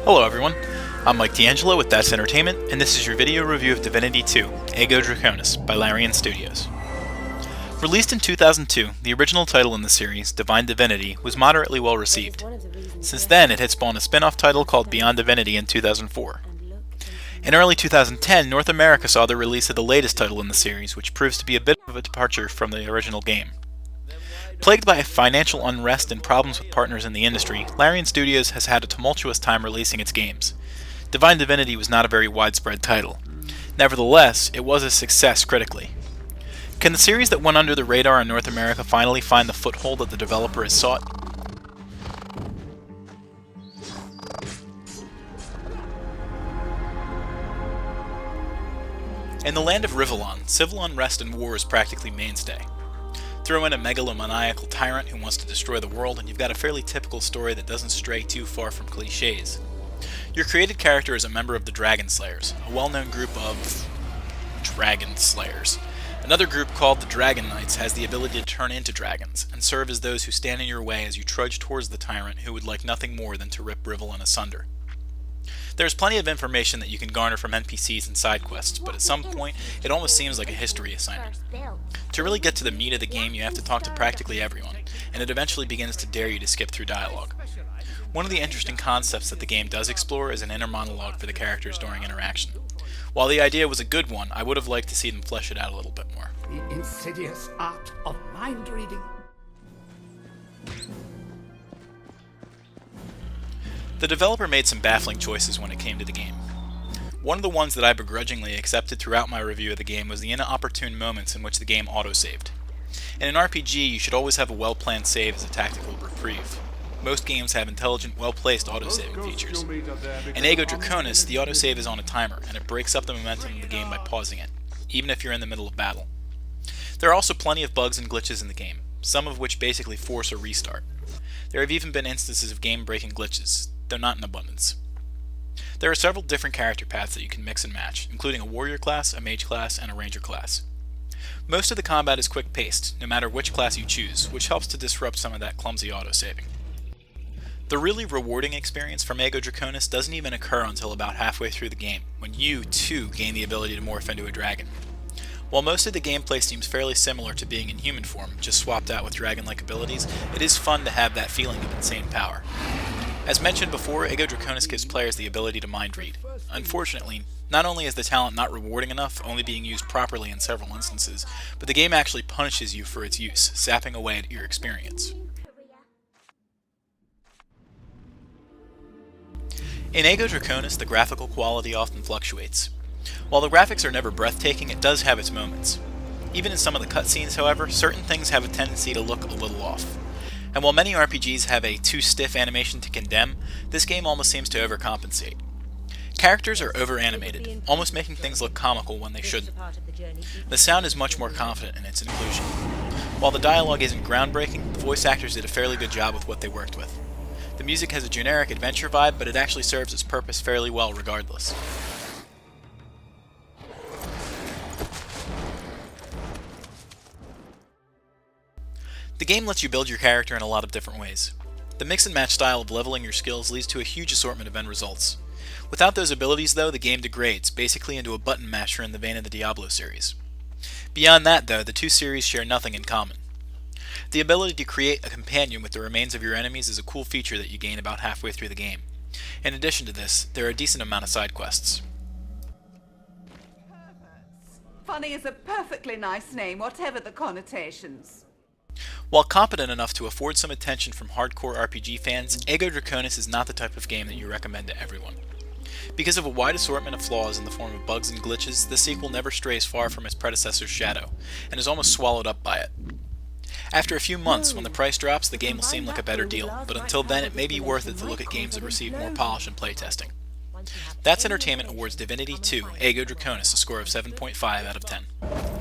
Hello everyone, I'm DeAngelo with That's Entertainment, and this is your video review of Divinity 2, Ego Draconis by Larian Studios. Released in 2002, the original title in the series, Divine Divinity, was moderately well received. Since then, it had spawned a spin-off title called Beyond Divinity in 2004. In early 2010, North America saw the release of the latest title in the series, which proves to be a bit of a departure from the original game. Plagued by financial unrest and problems with partners in the industry, Larian Studios has had a tumultuous time releasing its games. Divine Divinity was not a very widespread title. Nevertheless, it was a success critically. Can the series that went under the radar in North America finally find the foothold that the developer has sought? In the land of Rivellon, civil unrest and war is practically mainstay. Throw in a megalomaniacal tyrant who wants to destroy the world, and you've got a fairly typical story that doesn't stray too far from cliches. Your created character is a member of the Dragon Slayers, a well-known group of Dragon Slayers. Another group called the Dragon Knights has the ability to turn into dragons, and serve as those who stand in your way as you trudge towards the tyrant who would like nothing more than to rip Rivellon asunder. There's plenty of information that you can garner from NPCs and side quests, but at some point, it almost seems like a history assignment. To really get to the meat of the game, you have to talk to practically everyone, and it eventually begins to dare you to skip through dialogue. One of the interesting concepts that the game does explore is an inner monologue for the characters during interaction. While the idea was a good one, I would have liked to see them flesh it out a little bit more. The insidious art of mind reading. The developer made some baffling choices when it came to the game. One of the ones that I begrudgingly accepted throughout my review of the game was the inopportune moments in which the game autosaved. In an RPG, you should always have a well-planned save as a tactical reprieve. Most games have intelligent, well-placed autosaving features. In Ego Draconis, the autosave is on a timer, and it breaks up the momentum of the game by pausing it, even if you're in the middle of battle. There are also plenty of bugs and glitches in the game, some of which basically force a restart. There have even been instances of game-breaking glitches, though not in abundance. There are several different character paths that you can mix and match, including a warrior class, a mage class, and a ranger class. Most of the combat is quick-paced, no matter which class you choose, which helps to disrupt some of that clumsy autosaving. The really rewarding experience from Ego Draconis doesn't even occur until about halfway through the game, when you, too, gain the ability to morph into a dragon. While most of the gameplay seems fairly similar to being in human form, just swapped out with dragon-like abilities, it is fun to have that feeling of insane power. As mentioned before, Ego Draconis gives players the ability to mind read. Unfortunately, not only is the talent not rewarding enough, only being used properly in several instances, but the game actually punishes you for its use, sapping away at your experience. In Ego Draconis, the graphical quality often fluctuates. While the graphics are never breathtaking, it does have its moments. Even in some of the cutscenes, however, certain things have a tendency to look a little off. And while many RPGs have a too stiff animation to condemn, this game almost seems to overcompensate. Characters are over-animated, almost making things look comical when they shouldn't. The sound is much more confident in its inclusion. While the dialogue isn't groundbreaking, the voice actors did a fairly good job with what they worked with. The music has a generic adventure vibe, but it actually serves its purpose fairly well regardless. The game lets you build your character in a lot of different ways. The mix and match style of leveling your skills leads to a huge assortment of end results. Without those abilities though, the game degrades, basically into a button masher in the vein of the Diablo series. Beyond that though, the two series share nothing in common. The ability to create a companion with the remains of your enemies is a cool feature that you gain about halfway through the game. In addition to this, there are a decent amount of side quests. Funny is a perfectly nice name, whatever the connotations. While competent enough to afford some attention from hardcore RPG fans, Ego Draconis is not the type of game that you recommend to everyone. Because of a wide assortment of flaws in the form of bugs and glitches, the sequel never strays far from its predecessor's shadow, and is almost swallowed up by it. After a few months, when the price drops, the game will seem like a better deal, but until then it may be worth it to look at games that receive more polish and playtesting. That's Entertainment awards Divinity 2, Ego Draconis a score of 7.5 out of 10.